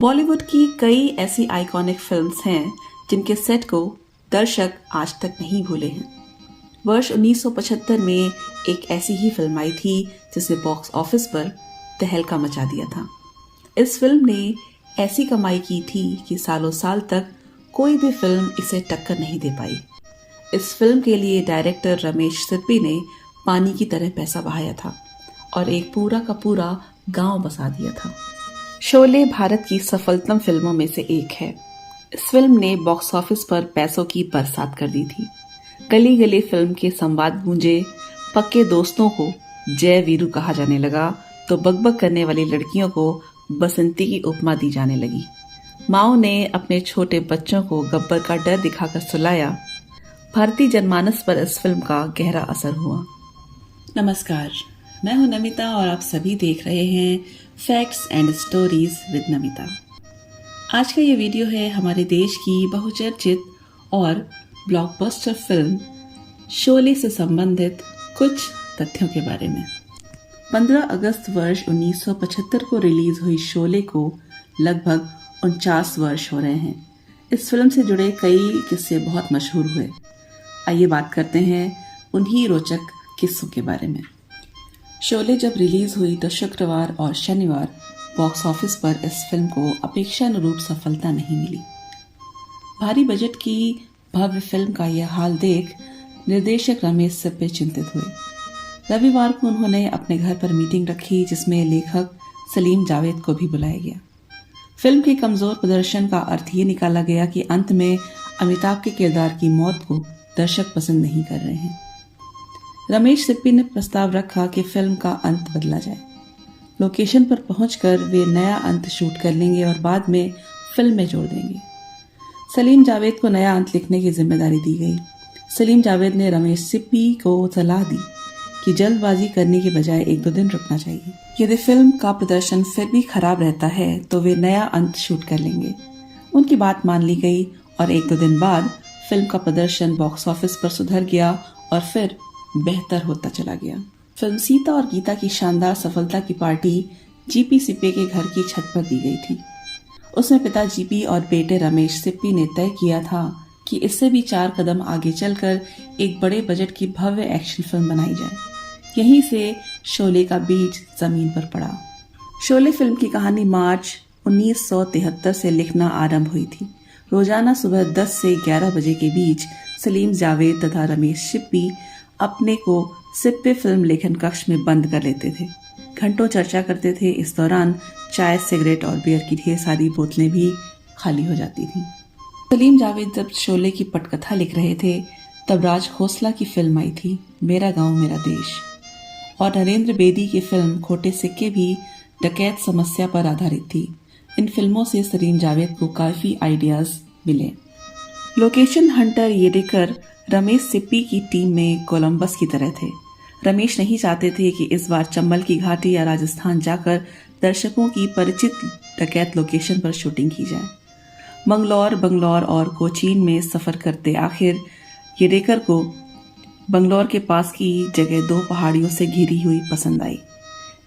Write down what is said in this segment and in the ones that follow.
बॉलीवुड की कई ऐसी आइकॉनिक फिल्म्स हैं जिनके सेट को दर्शक आज तक नहीं भूले हैं। वर्ष 1975 में एक ऐसी ही फिल्म आई थी जिसे बॉक्स ऑफिस पर तहलका मचा दिया था। इस फिल्म ने ऐसी कमाई की थी कि सालों साल तक कोई भी फिल्म इसे टक्कर नहीं दे पाई। इस फिल्म के लिए डायरेक्टर रमेश सिप्पी ने पानी की तरह पैसा बहाया था और एक पूरा का पूरा गांव बसा दिया था। शोले भारत की सफलतम फिल्मों में से एक है। इस फिल्म ने बॉक्स ऑफिस पर पैसों की बरसात कर दी थी। गली गली फिल्म के संवाद गूंजे, पक्के दोस्तों को जय वीरू कहा जाने लगा तो बकबक करने वाली लड़कियों को बसंती की उपमा दी जाने लगी। माओ ने अपने छोटे बच्चों को गब्बर का डर दिखाकर सुलाया। भारतीय जनमानस पर इस फिल्म का गहरा असर हुआ। नमस्कार, मैं हूं नमिता और आप सभी देख रहे हैं facts and stories with Namita. आज का ये वीडियो है हमारे देश की बहुचर्चित और ब्लॉकबस्टर फिल्म शोले से संबंधित कुछ तथ्यों के बारे में। 15 अगस्त वर्ष 1975 को रिलीज हुई शोले को लगभग 49 वर्ष हो रहे हैं। इस फिल्म से जुड़े कई किस्से बहुत मशहूर हुए। आइए बात करते हैं उन्हीं रोचक किस्सों के बारे में। शोले जब रिलीज हुई तो शुक्रवार और शनिवार बॉक्स ऑफिस पर इस फिल्म को अपेक्षानुरूप सफलता नहीं मिली। भारी बजट की भव्य फिल्म का यह हाल देख निर्देशक रमेश सिप्पी चिंतित हुए। रविवार को उन्होंने अपने घर पर मीटिंग रखी जिसमें लेखक सलीम जावेद को भी बुलाया गया। फिल्म के कमजोर प्रदर्शन का अर्थ ये निकाला गया कि अंत में अमिताभ के किरदार की मौत को दर्शक पसंद नहीं कर रहे हैं। रमेश सिप्पी ने प्रस्ताव रखा कि फिल्म का अंत बदला जाए। लोकेशन पर पहुंचकर वे नया अंत शूट कर लेंगे और बाद में फिल्म में जोड़ देंगे। सलीम जावेद को नया अंत लिखने की जिम्मेदारी दी गई। सलीम जावेद ने रमेश सिप्पी को सलाह दी कि जल्दबाजी करने के बजाय 1-2 दिन रुकना चाहिए। यदि फिल्म का प्रदर्शन फिर भी खराब रहता है तो वे नया अंत शूट कर लेंगे। उनकी बात मान ली गई और 1-2 दिन बाद फिल्म का प्रदर्शन बॉक्स ऑफिस पर सुधर गया और फिर बेहतर होता चला गया। फिल्म सीता और गीता की शानदार सफलता की पार्टी जीपी सिप्पी के घर की छत पर दी गई थी। उसमें पिता जीपी और बेटे रमेश सिप्पी ने तय किया था कि इससे भी 4 कदम आगे चलकर एक बड़े बजट की भव्य एक्शन फिल्म बनाई जाए। यहीं से शोले का बीज जमीन पर पड़ा। शोले फिल्म की कहानी मार्च 1973 से लिखना आरंभ हुई थी। रोजाना सुबह 10 से 11 बजे के बीच सलीम जावेद तथा रमेश सिप्पी अपने को सिप्पी फिल्म लेखन कक्ष में बंद कर लेते थे। घंटों चर्चा करते थे। इस दौरान चाय, सिगरेट और बियर की ढेर सारी बोतलें भी खाली हो जाती थीं। सलीम जावेद जब शोले की पटकथा लिख रहे थे तब राज खोसला की फिल्म आई थी मेरा गांव मेरा देश, और नरेंद्र बेदी की फिल्म खोटे सिक्के भी डकैत समस्या पर आधारित थी। इन फिल्मों से सलीम जावेद को काफी आइडियाज मिले। लोकेशन हंटर येडेकर रमेश सिप्पी की टीम में कोलंबस की तरह थे। रमेश नहीं चाहते थे कि इस बार चंबल की घाटी या राजस्थान जाकर दर्शकों की परिचित डकैत लोकेशन पर शूटिंग की जाए। बंगलौर और कोचीन में सफर करते आखिर येडेकर को बंगलौर के पास की जगह 2 पहाड़ियों से घिरी हुई पसंद आई।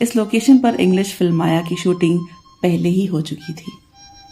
इस लोकेशन पर इंग्लिश फिल्म माया की शूटिंग पहले ही हो चुकी थी।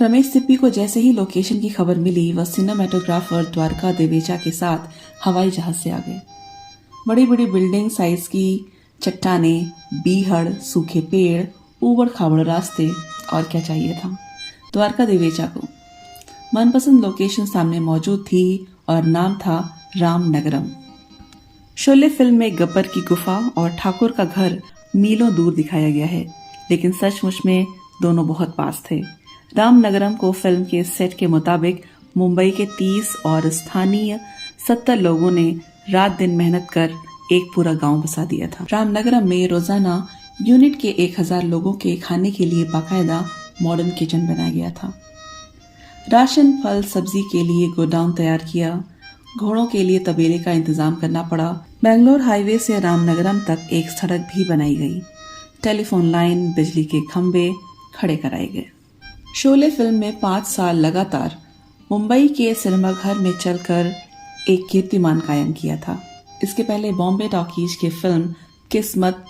रमेश सिप्पी को जैसे ही लोकेशन की खबर मिली वह सिनेमेटोग्राफर द्वारका देवेचा के साथ हवाई जहाज से आ गए। बड़ी बड़ी बिल्डिंग, साइज की चट्टानें, बीहड़, सूखे पेड़, ऊबड़ खाबड़ रास्ते, और क्या चाहिए था द्वारका देवेचा को। मनपसंद लोकेशन सामने मौजूद थी और नाम था रामनगरम। शोले फिल्म में गब्बर की गुफा और ठाकुर का घर मीलों दूर दिखाया गया है, लेकिन सचमुच में दोनों बहुत पास थे। रामनगरम को फिल्म के सेट के मुताबिक मुंबई के 30 और स्थानीय 70 लोगों ने रात दिन मेहनत कर एक पूरा गांव बसा दिया था। रामनगरम में रोजाना यूनिट के 1000 लोगों के खाने के लिए बाकायदा मॉडर्न किचन बनाया गया था। राशन, फल, सब्जी के लिए गोडाउन तैयार किया। घोड़ों के लिए तबेले का इंतजाम करना पड़ा। बेंगलोर हाईवे से रामनगरम तक एक सड़क भी बनाई गई। टेलीफोन लाइन, बिजली के खंभे खड़े कराए गए। शोले फिल्म में 5 साल लगातार मुंबई के सिनेमाघर में चलकर एक कीर्तिमान कायम किया था। इसके पहले बॉम्बे टॉकीज की फिल्म किस्मत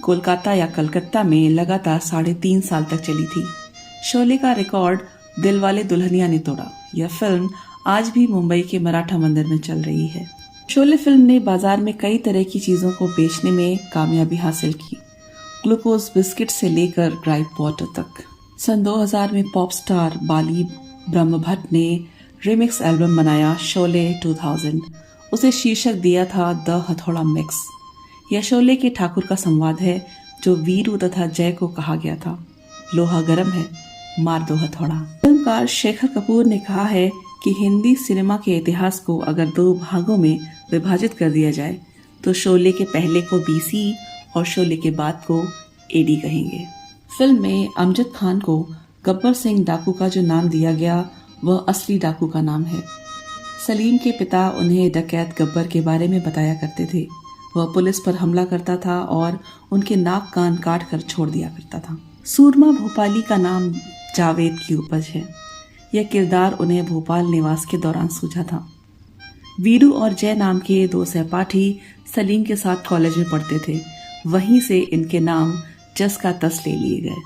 कोलकाता या कलकत्ता में लगातार 3.5 साल तक चली थी। शोले का रिकॉर्ड दिलवाले दुल्हनिया ने तोड़ा। यह फिल्म आज भी मुंबई के मराठा मंदिर में चल रही है। शोले फिल्म ने बाजार में कई तरह की चीजों को बेचने में कामयाबी हासिल की, ग्लूकोज बिस्किट से लेकर ग्राइप वाटर तक। सन 2000 में पॉप स्टार बाली ब्रह्म भट्ट ने रिमिक्स एल्बम बनाया शोले 2000। उसे शीर्षक दिया था द हथौड़ा मिक्स। यह शोले के ठाकुर का संवाद है जो वीरू तथा जय को कहा गया था, लोहा गरम है, मार दो हथौड़ा। फिल्मकार शेखर कपूर ने कहा है कि हिंदी सिनेमा के इतिहास को अगर 2 भागों में विभाजित कर दिया जाए तो शोले के पहले को बीसी और शोले के बाद को एडी कहेंगे। फिल्म में अमजद खान को गब्बर सिंह डाकू का जो नाम दिया गया वह असली डाकू का नाम है। सलीम के पिता उन्हें डकैत गब्बर के बारे में बताया करते थे। वह पुलिस पर हमला करता था और उनके नाक कान काट कर छोड़ दिया करता था। सूरमा भोपाली का नाम जावेद की उपज है। यह किरदार उन्हें भोपाल निवास के दौरान सूझा था। वीरू और जय नाम के 2 सहपाठी सलीम के साथ कॉलेज में पढ़ते थे। वहीं से इनके नाम जस का तस ले लिए गए।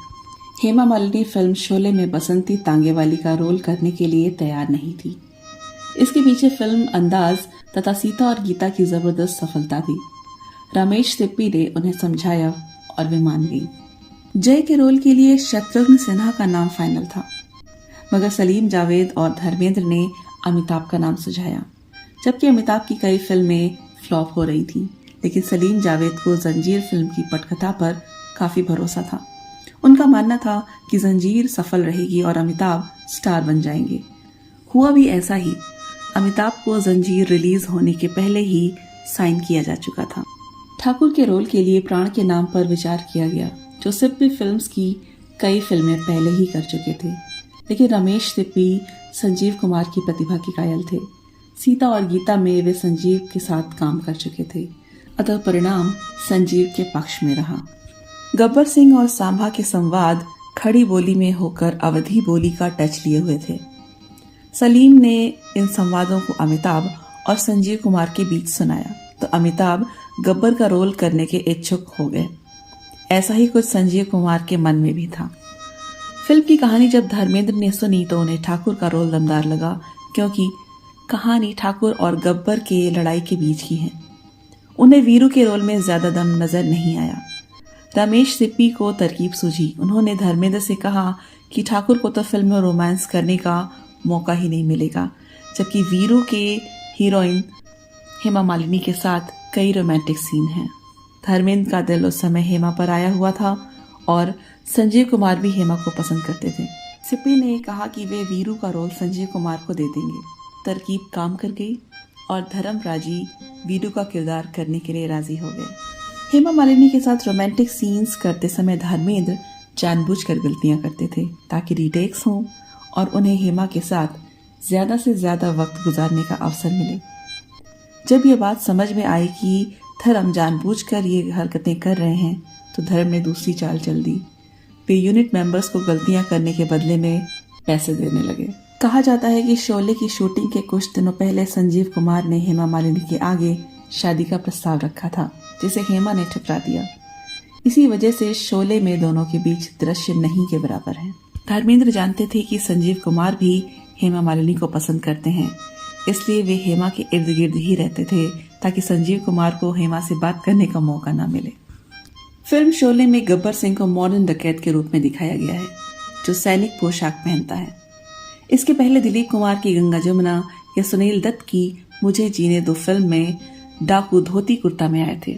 हेमा मालिनी फिल्म शोले में बसंती तांगेवाली का रोल करने के लिए तैयार नहीं थी। इसके पीछे फिल्म अंदाज तथा सीता और गीता की जबरदस्त सफलता थी। रमेश सिप्पी ने उन्हें समझाया और वे मान गई। जय के रोल के लिए शत्रुघ्न सिन्हा का नाम फाइनल था, मगर सलीम जावेद और धर्मेंद्र ने अमिताभ का नाम सुझाया। जबकि अमिताभ की कई फिल्में फ्लॉप हो रही थीं, लेकिन सलीम जावेद को जंजीर फिल्म की पटकथा पर काफी भरोसा था। उनका मानना था कि जंजीर सफल रहेगी और अमिताभ स्टार बन जाएंगे। हुआ भी ऐसा ही। अमिताभ को जंजीर रिलीज होने के पहले ही साइन किया जा चुका था। ठाकुर के रोल के लिए प्राण के नाम पर विचार किया गया, जो सिप्पी फिल्म्स की कई फिल्में पहले ही कर चुके थे, लेकिन रमेश सिप्पी संजीव कुमार की प्रतिभा के कायल थे। सीता और गीता में वे संजीव के साथ काम कर चुके थे, अतः परिणाम संजीव के पक्ष में रहा। गब्बर सिंह और सांभा के संवाद खड़ी बोली में होकर अवधी बोली का टच लिए हुए थे। सलीम ने इन संवादों को अमिताभ और संजीव कुमार के बीच सुनाया तो अमिताभ गब्बर का रोल करने के इच्छुक हो गए। ऐसा ही कुछ संजीव कुमार के मन में भी था। फिल्म की कहानी जब धर्मेंद्र ने सुनी तो उन्हें ठाकुर का रोल दमदार लगा, क्योंकि कहानी ठाकुर और गब्बर के लड़ाई के बीच की है। उन्हें वीरू के रोल में ज्यादा दम नजर नहीं आया। रमेश सिप्पी को तरकीब सूझी। उन्होंने धर्मेंद्र से कहा कि ठाकुर को तो फिल्म में रोमांस करने का मौका ही नहीं मिलेगा, जबकि वीरू के हीरोइन हेमा मालिनी के साथ कई रोमांटिक सीन हैं। धर्मेंद्र का दिल उस समय हेमा पर आया हुआ था और संजीव कुमार भी हेमा को पसंद करते थे। सिप्पी ने कहा कि वे वीरू का रोल संजीव कुमार को दे देंगे। तरकीब काम कर गई और धर्म राजी वीरू का किरदार करने के लिए राजी हो गए। हेमा मालिनी के साथ रोमांटिक सीन्स करते समय धर्मेंद्र जानबूझकर गलतियां करते थे ताकि रीटेक्स हों और उन्हें हेमा के साथ ज्यादा से ज्यादा वक्त गुजारने का अवसर मिले। जब ये बात समझ में आई कि धर्म जानबूझकर ये हरकतें कर रहे हैं तो धर्म ने दूसरी चाल चल दी। वे यूनिट मेंबर्स को गलतियां करने के बदले में पैसे देने लगे। कहा जाता है कि शोले की शूटिंग के कुछ दिनों पहले संजीव कुमार ने हेमा मालिनी के आगे शादी का प्रस्ताव रखा था, जिसे हेमा ने ठुकरा दिया। इसी वजह से शोले में दोनों के बीच दृश्य नहीं के बराबर है। धर्मेंद्र जानते थे कि संजीव कुमार भी हेमा मालिनी को पसंद करते हैं, इसलिए वे हेमा के इर्द गिर्द ही रहते थे ताकि संजीव कुमार को हेमा से बात करने का मौका न मिले। फिल्म शोले में गब्बर सिंह को मॉडर्न डकैत के रूप में दिखाया गया है, जो सैनिक पोशाक पहनता है। इसके पहले दिलीप कुमार की गंगा जमुना या सुनील दत्त की मुझे जीने दो फिल्म में डाकू धोती कुर्ता में आए थे,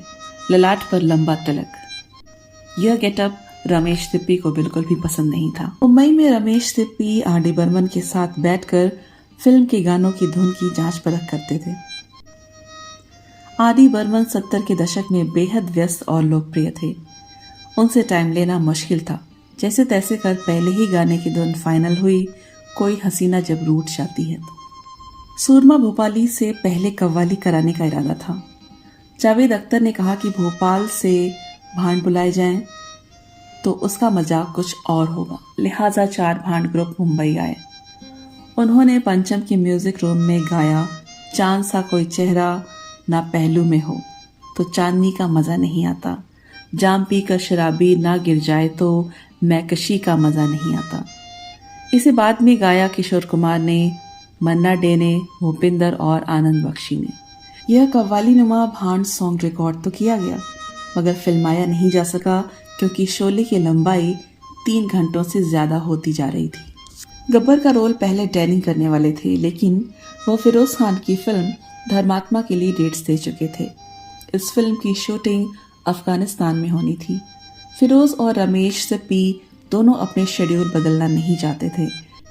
ललाट पर लंबा तिलक। यह गेटअप रमेश सिप्पी को बिल्कुल भी पसंद नहीं था। मुंबई में रमेश सिप्पी आर.डी. बर्मन के साथ बैठकर फिल्म के गानों की धुन की जांच परख करते थे। आर.डी. बर्मन 70 के दशक में बेहद व्यस्त और लोकप्रिय थे। उनसे टाइम लेना मुश्किल था। जैसे तैसे कर पहले ही गाने की धुन फाइनल हुई, कोई हसीना जब रूठ जाती है। सूरमा भोपाली से पहले कव्वाली कराने का इरादा था। जावेद अख्तर ने कहा कि भोपाल से भांड बुलाए जाएं तो उसका मजाक कुछ और होगा, लिहाजा 4 भांड ग्रुप मुंबई आए। उन्होंने पंचम के म्यूजिक रूम में गाया, चांद सा कोई चेहरा ना पहलू में हो तो चांदनी का मजा नहीं आता, जाम पी कर शराबी ना गिर जाए तो मैकशी का मजा नहीं आता। इसे बाद में गाया किशोर कुमार ने, मन्ना डे ने, भूपिंदर और आनंद बख्शी ने। यह कव्वाली नुमा भांड सॉन्ग रिकॉर्ड तो किया गया, मगर फिल्माया नहीं जा सका क्योंकि शोले की लंबाई 3 घंटों से ज्यादा होती जा रही थी। गब्बर का रोल पहले डैनी करने वाले थे, लेकिन वो फिरोज खान की फिल्म धर्मात्मा के लिए डेट्स दे चुके थे। इस फिल्म की शूटिंग अफगानिस्तान में होनी थी। फिरोज और रमेश सिप्पी दोनों अपने शेड्यूल बदलना नहीं चाहते थे,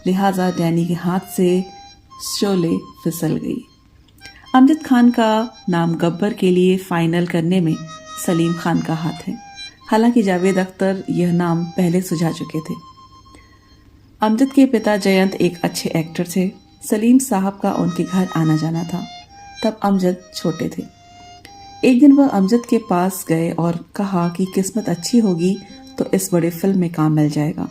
लिहाजा डैनी के हाथ से शोले फिसल गई। अमजद खान का नाम गब्बर के लिए फाइनल करने में सलीम खान का हाथ है। हालांकि जावेद अख्तर यह नाम पहले सुझा चुके थे। अमजद के पिता जयंत एक अच्छे एक्टर थे। सलीम साहब का उनके घर आना जाना था। तब अमजद छोटे थे। एक दिन वह अमजद के पास गए और कहा कि किस्मत अच्छी होगी तो इस बड़े फिल्म में काम मिल जाएगा,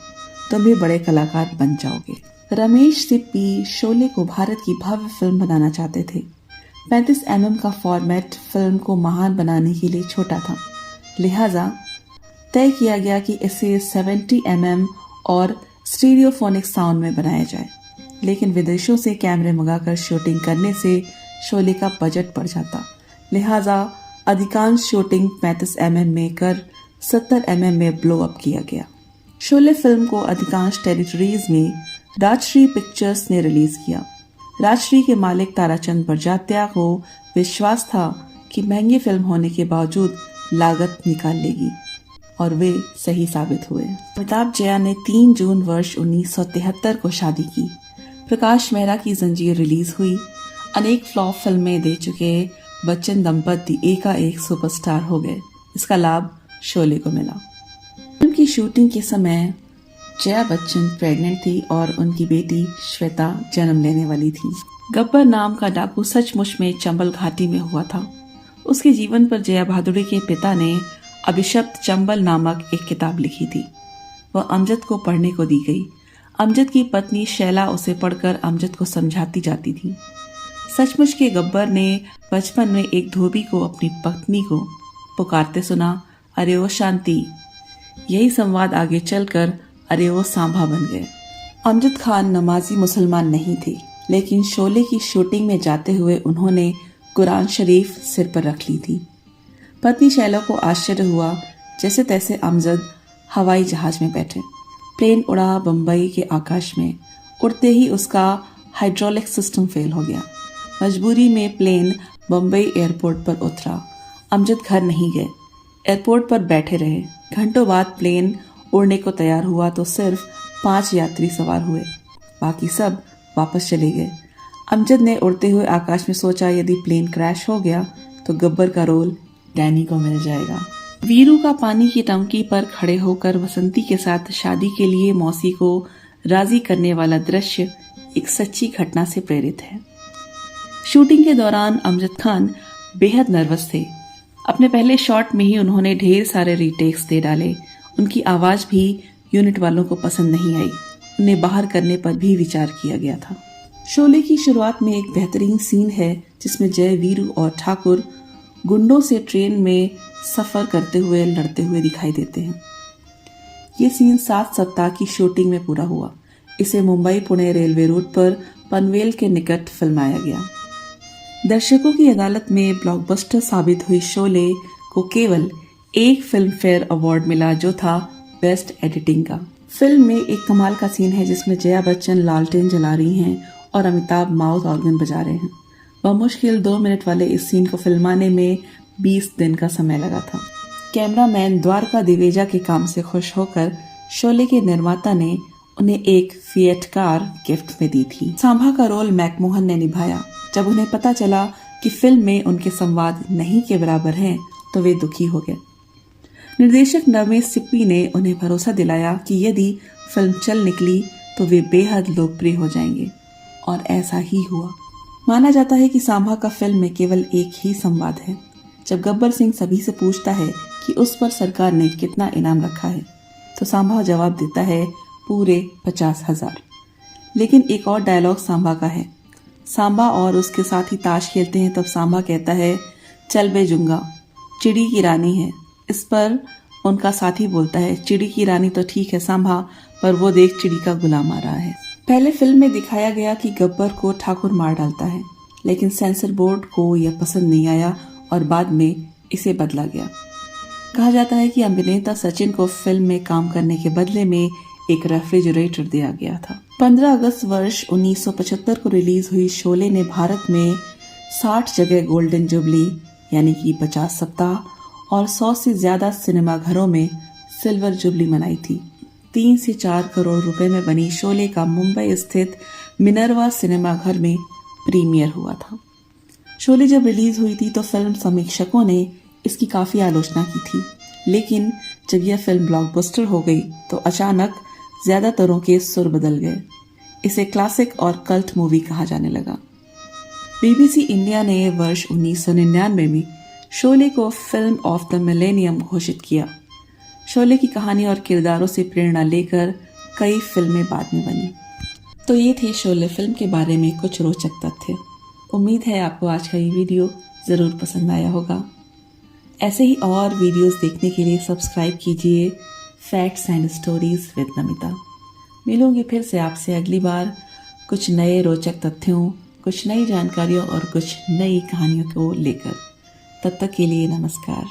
तुम भी बड़े कलाकार बन जाओगे। रमेश सिप्पी शोले को भारत की भव्य फिल्म बनाना चाहते थे। 35 mm का फॉर्मेट फिल्म को महान बनाने के लिए छोटा था, लिहाजा तय किया गया कि इसे 70 mm और स्टीरियोफोनिक साउंड में बनाया जाए। लेकिन विदेशों से कैमरे मंगाकर शूटिंग करने से शोले का बजट बढ़ जाता, लिहाजा अधिकांश शूटिंग 35 mm में कर 70 mm में ब्लो अप किया गया। शोले फिल्म को अधिकांश टेरिटरीज में राजश्री पिक्चर्स ने रिलीज किया। राजश्री के मालिक ताराचंद बरजात्या को विश्वास था कि महंगी फिल्म होने के बावजूद लागत निकाल लेगी, और वे सही साबित हुए। अमिताभ जया ने 3 जून वर्ष 1973 को शादी की। प्रकाश मेहरा की जंजीर रिलीज हुई। अनेक फ्लॉप फिल्में दे चुके बच्चन दंपति एकाएक सुपरस्टार हो गए। इसका लाभ शोले को मिला। फिल्म की शूटिंग के समय जया बच्चन प्रेग्नेंट थी और उनकी बेटी श्वेता जन्म लेने वाली थी। गब्बर नाम का डाकू सचमुच में चंबल घाटी में हुआ था। उसके जीवन पर जया भादुड़ी के पिता ने अभिशप्त चंबल नामक एक किताब लिखी थी। वह अमजद को पढ़ने को दी गई। अमजद की पत्नी शैला उसे पढ़कर अमजद को समझाती जाती थी। सचमुच के गब्बर ने बचपन में एक धोबी को अपनी पत्नी को पुकारते सुना, अरे ओ शांति। यही संवाद आगे चलकर अरे वो सांभा बन गए। अमजद खान नमाजी मुसलमान नहीं थे, लेकिन शोले की शूटिंग में जाते हुए उन्होंने कुरान शरीफ सिर पर रख ली थी। पत्नी शैला को आश्चर्य हुआ। जैसे तैसे अमजद हवाई जहाज में बैठे। प्लेन उड़ा बम्बई के आकाश में। उड़ते ही उसका हाइड्रोलिक सिस्टम फेल हो गया। मजबूरी में प्लेन बम्बई एयरपोर्ट पर उतरा। अमजद घर नहीं गए, एयरपोर्ट पर बैठे रहे। घंटों बाद प्लेन उड़ने को तैयार हुआ तो सिर्फ 5 यात्री सवार हुए, बाकी सब वापस चले गए। अमजद ने उड़ते हुए आकाश में सोचा, यदि प्लेन क्रैश हो गया तो गब्बर का रोल डैनी को मिल जाएगा। वीरू का पानी की टंकी पर खड़े होकर बसंती के साथ शादी के लिए मौसी को राजी करने वाला दृश्य एक सच्ची घटना से प्रेरित है। शूटिंग के दौरान अमजद खान बेहद नर्वस थे। अपने पहले शॉट में ही उन्होंने ढेर सारे रीटेक्स दे डाले। उनकी आवाज भी यूनिट वालों को पसंद नहीं आई। उन्हें बाहर करने पर भी विचार किया गया था। शोले की शुरुआत में एक बेहतरीन सीन है जिसमें जय, वीरू और ठाकुर गुंडों से ट्रेन में सफर करते हुए लड़ते हुए दिखाई देते हैं। ये सीन 7 सप्ताह की शूटिंग में पूरा हुआ। इसे मुंबई पुणे रेलवे रूट पर पनवेल के निकट फिल्माया गया। दर्शकों की अदालत में ब्लॉकबस्टर साबित हुई शोले को केवल एक फिल्म फेयर अवार्ड मिला, जो था बेस्ट एडिटिंग का। फिल्म में एक कमाल का सीन है जिसमें जया बच्चन लालटेन जला रही हैं और अमिताभ माउथ ऑर्गन बजा रहे हैं। बमुश्किल 2 मिनट वाले इस सीन को फिल्माने में 20 दिन का समय लगा था। कैमरामैन द्वारका दिवेजा के काम से खुश होकर शोले के निर्माता ने उन्हें एक फिएट कार गिफ्ट में दी थी। सांभा का रोल मैकमोहन ने निभाया। जब उन्हें पता चला कि फिल्म में उनके संवाद नहीं के बराबर हैं, तो वे दुखी हो गए। निर्देशक रमेश सिप्पी ने उन्हें भरोसा दिलाया कि यदि फिल्म चल निकली तो वे बेहद लोकप्रिय हो जाएंगे, और ऐसा ही हुआ। माना जाता है कि सांभा का फिल्म में केवल एक ही संवाद है। जब गब्बर सिंह सभी से पूछता है कि उस पर सरकार ने कितना इनाम रखा है, तो सांभा जवाब देता है पूरे 50,000। लेकिन एक और डायलॉग सांभा का है। सांभा और उसके साथी ताश खेलते हैं, तब सांभा कहता है, चल बे जुंगा, चिड़ी की रानी है। इस पर उनका साथी बोलता है, चिड़ी की रानी तो ठीक है सांभा, पर वो देख चिड़ी का गुलाम आ रहा है। पहले फिल्म में दिखाया गया कि गब्बर को ठाकुर मार डालता है, लेकिन सेंसर बोर्ड को यह पसंद नहीं आया और बाद में इसे बदला गया। कहा जाता है कि अभिनेता सचिन को फिल्म में काम करने के बदले में एक रेफ्रिजरेटर दिया गया था। 15 अगस्त वर्ष 1975 को रिलीज हुई शोले ने भारत में 60 जगह गोल्डन जुबली यानी कि 50 सप्ताह और 100 से ज्यादा सिनेमाघरों में सिल्वर जुबली मनाई थी। 3 से 4 करोड़ रुपए में बनी शोले का मुंबई स्थित मिनर्वा सिनेमाघर में प्रीमियर हुआ था। शोले जब रिलीज हुई थी तो फिल्म समीक्षकों ने इसकी काफी आलोचना की थी, लेकिन जब यह फिल्म ब्लॉकबस्टर हो गई तो अचानक ज्यादातरों के सुर बदल गए। इसे क्लासिक और कल्ट मूवी कहा जाने लगा। बीबीसी इंडिया ने वर्ष 1999 में शोले को फिल्म ऑफ द मिलेनियम घोषित किया। शोले की कहानी और किरदारों से प्रेरणा लेकर कई फिल्में बाद में बनी। तो ये थे शोले फिल्म के बारे में कुछ रोचक तथ्य। उम्मीद है आपको आज का ये वीडियो ज़रूर पसंद आया होगा। ऐसे ही और वीडियोस देखने के लिए सब्सक्राइब कीजिए facts and stories with Namita. मिलूंगी फिर से आपसे अगली बार कुछ नए रोचक तथ्यों, कुछ नई जानकारियों और कुछ नई कहानियों को लेकर। तब तक के लिए नमस्कार।